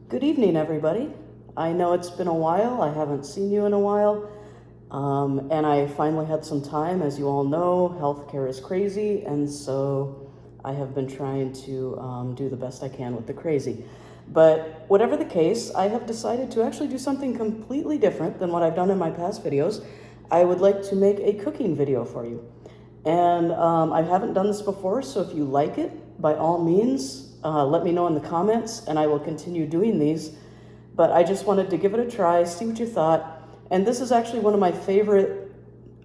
Good evening, everybody. I know it's been a while. I haven't seen you in a while. And I finally had some time. As you all know, healthcare is crazy, and so I have been trying to do the best I can with the crazy. But whatever the case, I have decided to actually do something completely different than what I've done in my past videos. I would like to make a cooking video for you. And I haven't done this before, so if you like it, by all means, let me know in the comments, and I will continue doing these. But I just wanted to give it a try, see what you thought. And this is actually one of my favorite,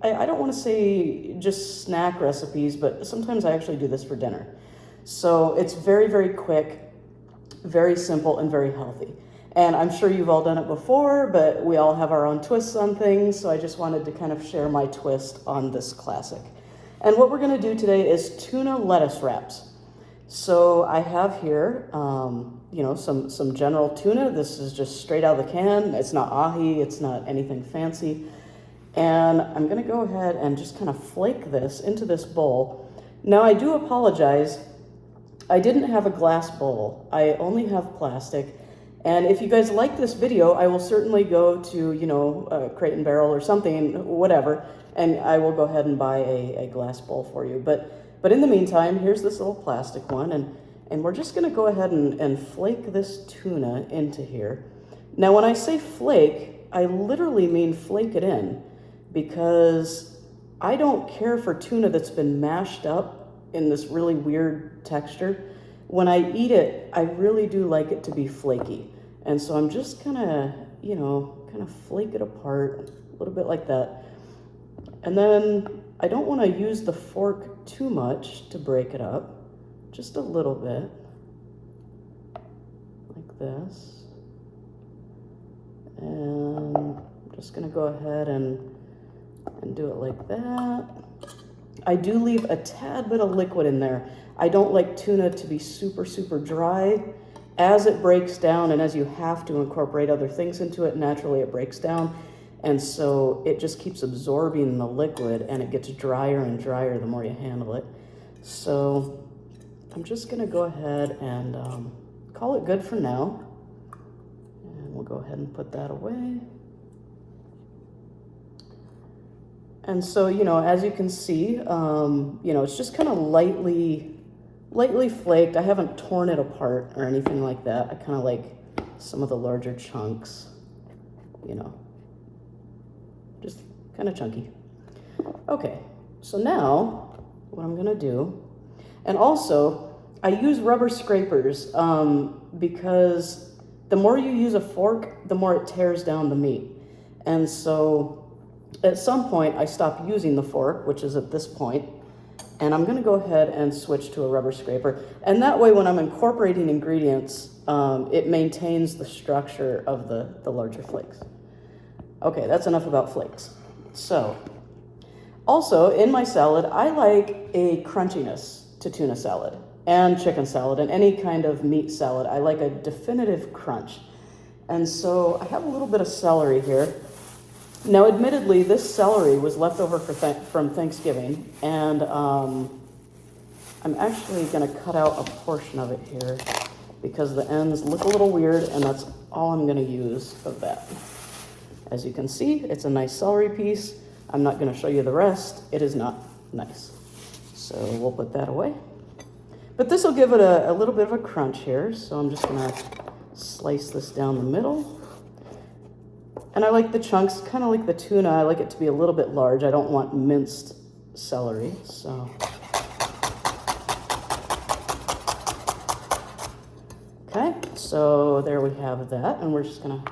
I don't want to say just snack recipes, but sometimes I actually do this for dinner. So it's very, very quick, very simple, and very healthy. And I'm sure you've all done it before, but we all have our own twists on things, so I just wanted to kind of share my twist on this classic. And what we're going to do today is tuna lettuce wraps. So I have here, some general tuna. This is just straight out of the can. It's not ahi, it's not anything fancy. And I'm going to go ahead and just kind of flake this into this bowl. Now I do apologize. I didn't have a glass bowl. I only have plastic. And if you guys like this video, I will certainly go to, Crate and Barrel or something, whatever, and I will go ahead and buy a glass bowl for you. But in the meantime, here's this little plastic one, and we're just gonna go ahead and flake this tuna into here. Now, when I say flake, I literally mean flake it in, because I don't care for tuna that's been mashed up in this really weird texture. When I eat it, I really do like it to be flaky. And so I'm just gonna, kind of flake it apart a little bit like that. And then I don't want to use the fork too much to break it up, just a little bit, like this. And I'm just going to go ahead and do it like that. I do leave a tad bit of liquid in there. I don't like tuna to be super, super dry. As it breaks down and as you have to incorporate other things into it, naturally it breaks down. And so it just keeps absorbing the liquid, and it gets drier and drier the more you handle it. So I'm just gonna go ahead and call it good for now. And we'll go ahead and put that away. And so, as you can see, it's just kind of lightly flaked. I haven't torn it apart or anything like that. I kind of like some of the larger chunks, just kind of chunky. Okay, so now what I'm gonna do, and also I use rubber scrapers because the more you use a fork, the more it tears down the meat. And so at some point I stop using the fork, which is at this point, and I'm gonna go ahead and switch to a rubber scraper. And that way when I'm incorporating ingredients, it maintains the structure of the larger flakes. Okay, that's enough about flakes. So, also in my salad, I like a crunchiness to tuna salad and chicken salad and any kind of meat salad. I like a definitive crunch. And so I have a little bit of celery here. Now, admittedly, this celery was left over from Thanksgiving, and I'm actually gonna cut out a portion of it here because the ends look a little weird, and that's all I'm gonna use of that. As you can see, it's a nice celery piece. I'm not gonna show you the rest. It is not nice. So we'll put that away. But this will give it a little bit of a crunch here. So I'm just gonna slice this down the middle. And I like the chunks, kind of like the tuna. I like it to be a little bit large. I don't want minced celery, so. Okay, so there we have that. And we're just gonna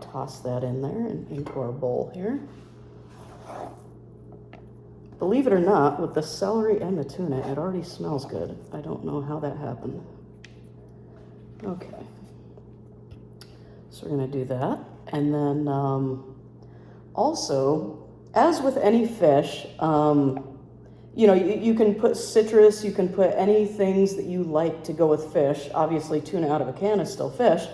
toss that in there and into our bowl here. Believe it or not, with the celery and the tuna, it already smells good. I don't know how that happened. Okay. So we're gonna do that. And then also, as with any fish, you can put citrus, you can put any things that you like to go with fish. Obviously, tuna out of a can is still fish.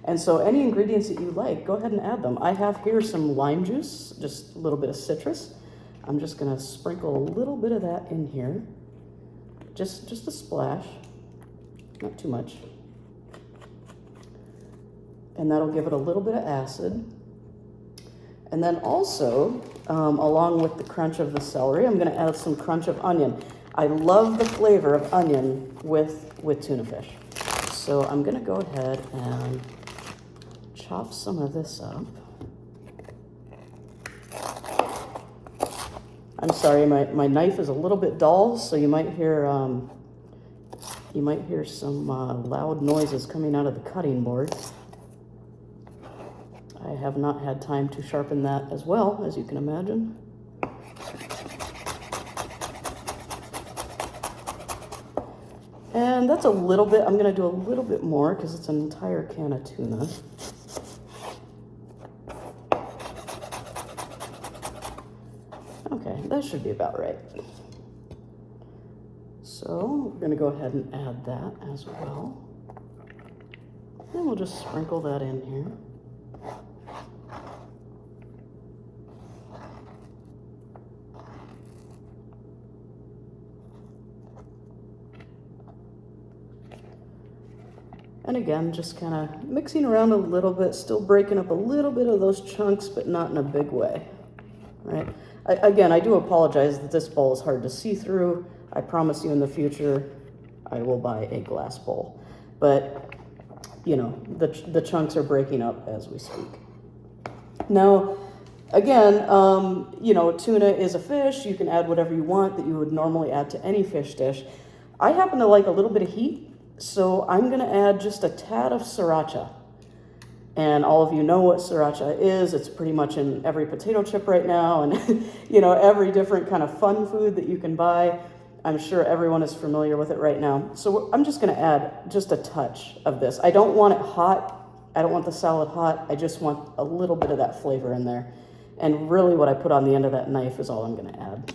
And so any ingredients that you like, go ahead and add them. I have here some lime juice, just a little bit of citrus. I'm just gonna sprinkle a little bit of that in here. Just a splash, not too much. and that'll give it a little bit of acid. And then also, along with the crunch of the celery, I'm gonna add some crunch of onion. I love the flavor of onion with tuna fish. So I'm gonna go ahead and chop some of this up. I'm sorry, my knife is a little bit dull, so you might hear some loud noises coming out of the cutting board. I have not had time to sharpen that as well, as you can imagine. And that's a little bit. I'm gonna do a little bit more because it's an entire can of tuna. Okay, that should be about right. So we're gonna go ahead and add that as well. And we'll just sprinkle that in here. And again, just kind of mixing around a little bit, still breaking up a little bit of those chunks, but not in a big way, right? Again, I do apologize that this bowl is hard to see through. I promise you in the future, I will buy a glass bowl. But, you know, the chunks are breaking up as we speak. Now, again, you know, tuna is a fish. You can add whatever you want that you would normally add to any fish dish. I happen to like a little bit of heat. So I'm gonna add just a tad of sriracha. And all of you know what sriracha is. It's pretty much in every potato chip right now and you know, every different kind of fun food that you can buy. I'm sure everyone is familiar with it right now. So I'm just gonna add just a touch of this. I don't want it hot. I don't want the salad hot. I just want a little bit of that flavor in there. And really what I put on the end of that knife is all I'm gonna add.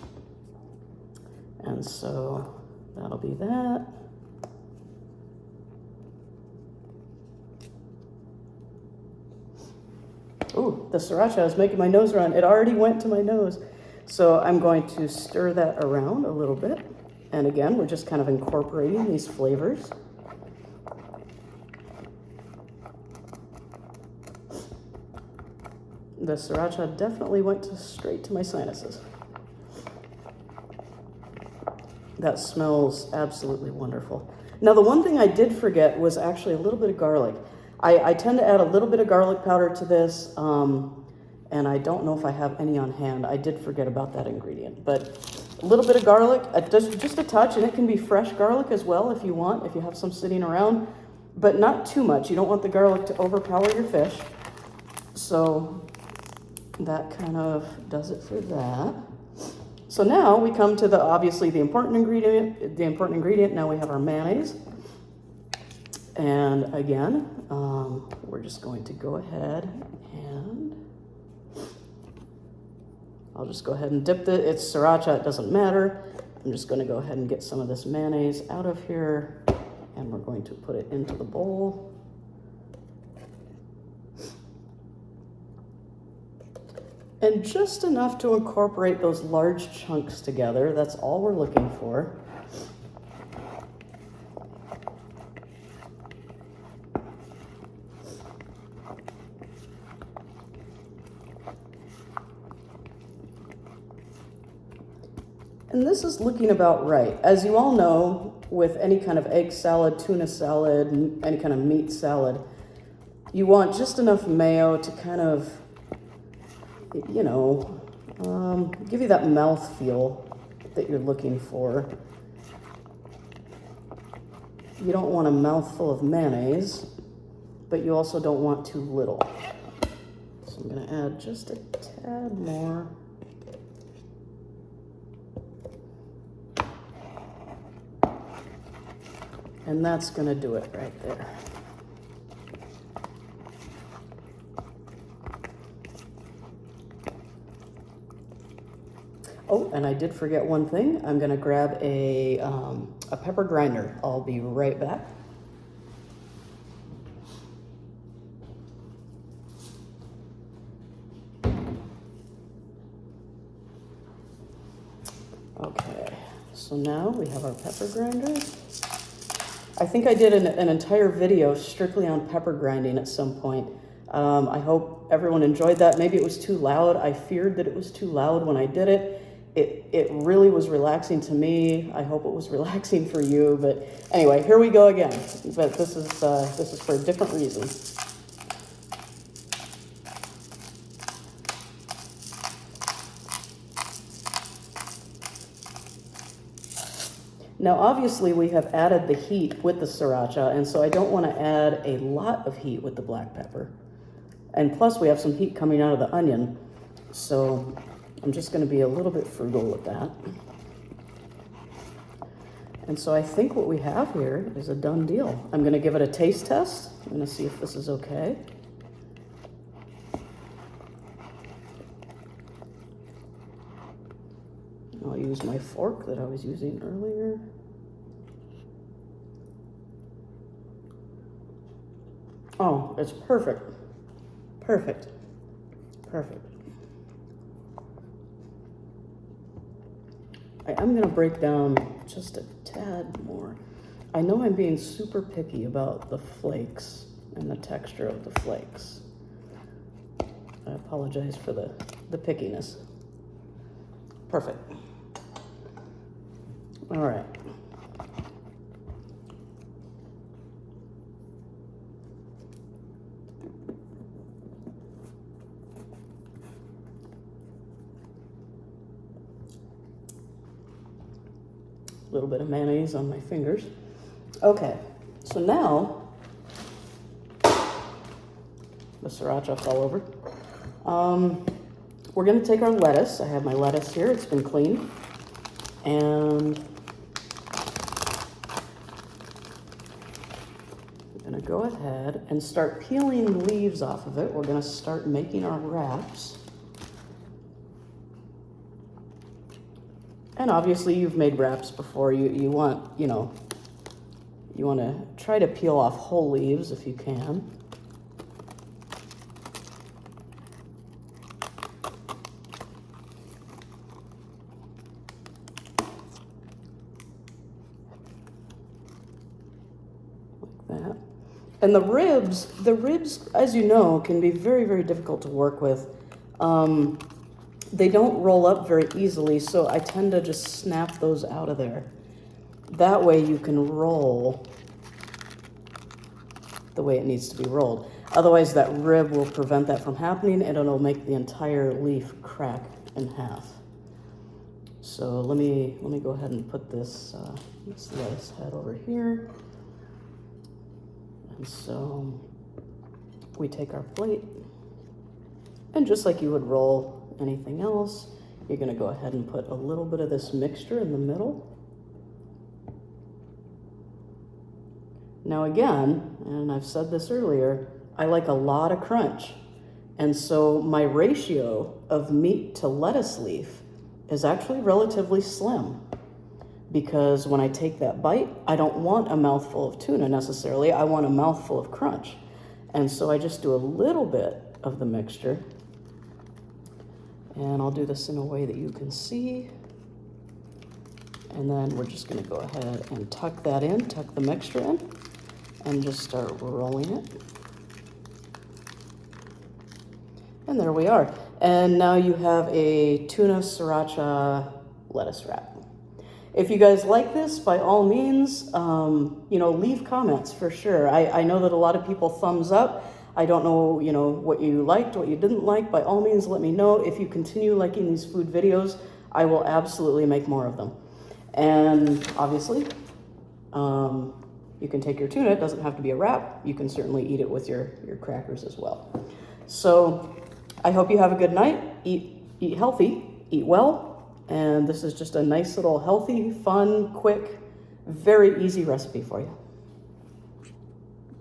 And so that'll be that. Ooh, the sriracha is making my nose run. It already went to my nose. So I'm going to stir that around a little bit. And again, we're just kind of incorporating these flavors. The sriracha definitely went straight to my sinuses. That smells absolutely wonderful. Now, the one thing I did forget was actually a little bit of garlic. I tend to add a little bit of garlic powder to this, and I don't know if I have any on hand. I did forget about that ingredient, but a little bit of garlic, just a touch, and it can be fresh garlic as well if you want, if you have some sitting around, but not too much. You don't want the garlic to overpower your fish. So that kind of does it for that. So now we come to obviously the important ingredient. Now we have our mayonnaise. And again, we're just going to go ahead and I'll just go ahead and dip it. It's sriracha, it doesn't matter. I'm just going to go ahead and get some of this mayonnaise out of here, and we're going to put it into the bowl. And just enough to incorporate those large chunks together. That's all we're looking for. And this is looking about right. As you all know, with any kind of egg salad, tuna salad, any kind of meat salad, you want just enough mayo to kind of, you know, give you that mouthfeel that you're looking for. You don't want a mouthful of mayonnaise, but you also don't want too little. So I'm gonna add just a tad more. And that's gonna do it right there. Oh, and I did forget one thing. I'm gonna grab a pepper grinder. I'll be right back. Okay, so now we have our pepper grinder. I think I did an entire video strictly on pepper grinding at some point. I hope everyone enjoyed that. Maybe it was too loud. I feared that it was too loud when I did it. It really was relaxing to me. I hope it was relaxing for you. But anyway, here we go again. But this is for a different reason. Now, obviously, we have added the heat with the sriracha, and so I don't want to add a lot of heat with the black pepper. And plus, we have some heat coming out of the onion, so I'm just going to be a little bit frugal with that. And so I think what we have here is a done deal. I'm going to give it a taste test. I'm going to see if this is okay. I'll use my fork that I was using earlier. Oh, it's perfect. Perfect. Perfect. I'm gonna break down just a tad more. I know I'm being super picky about the flakes and the texture of the flakes. I apologize for the pickiness. Perfect. All right. A little bit of mayonnaise on my fingers. Okay, so now the sriracha fell over. We're gonna take our lettuce. I have my lettuce here, it's been cleaned. And I'm gonna go ahead and start peeling the leaves off of it. We're gonna start making our wraps. And obviously you've made wraps before. You want to try to peel off whole leaves if you can. Like that. And the ribs, as you know, can be very, very difficult to work with. They don't roll up very easily, so I tend to just snap those out of there. That way you can roll the way it needs to be rolled. Otherwise that rib will prevent that from happening and it'll make the entire leaf crack in half. So let me go ahead and put this lettuce head over here. And so we take our plate, and just like you would roll anything else, you're gonna go ahead and put a little bit of this mixture in the middle. Now again, and I've said this earlier, I like a lot of crunch. And so my ratio of meat to lettuce leaf is actually relatively slim, because when I take that bite, I don't want a mouthful of tuna necessarily, I want a mouthful of crunch. And so I just do a little bit of the mixture. And I'll do this in a way that you can see. And then we're just gonna go ahead and tuck that in, tuck the mixture in, and just start rolling it. And there we are. And now you have a tuna sriracha lettuce wrap. If you guys like this, by all means, leave comments for sure. I know that a lot of people thumbs up. I don't know, what you liked, what you didn't like. By all means, let me know. If you continue liking these food videos, I will absolutely make more of them. And obviously, you can take your tuna. It doesn't have to be a wrap. You can certainly eat it with your crackers as well. So I hope you have a good night. Eat healthy, eat well. And this is just a nice little healthy, fun, quick, very easy recipe for you.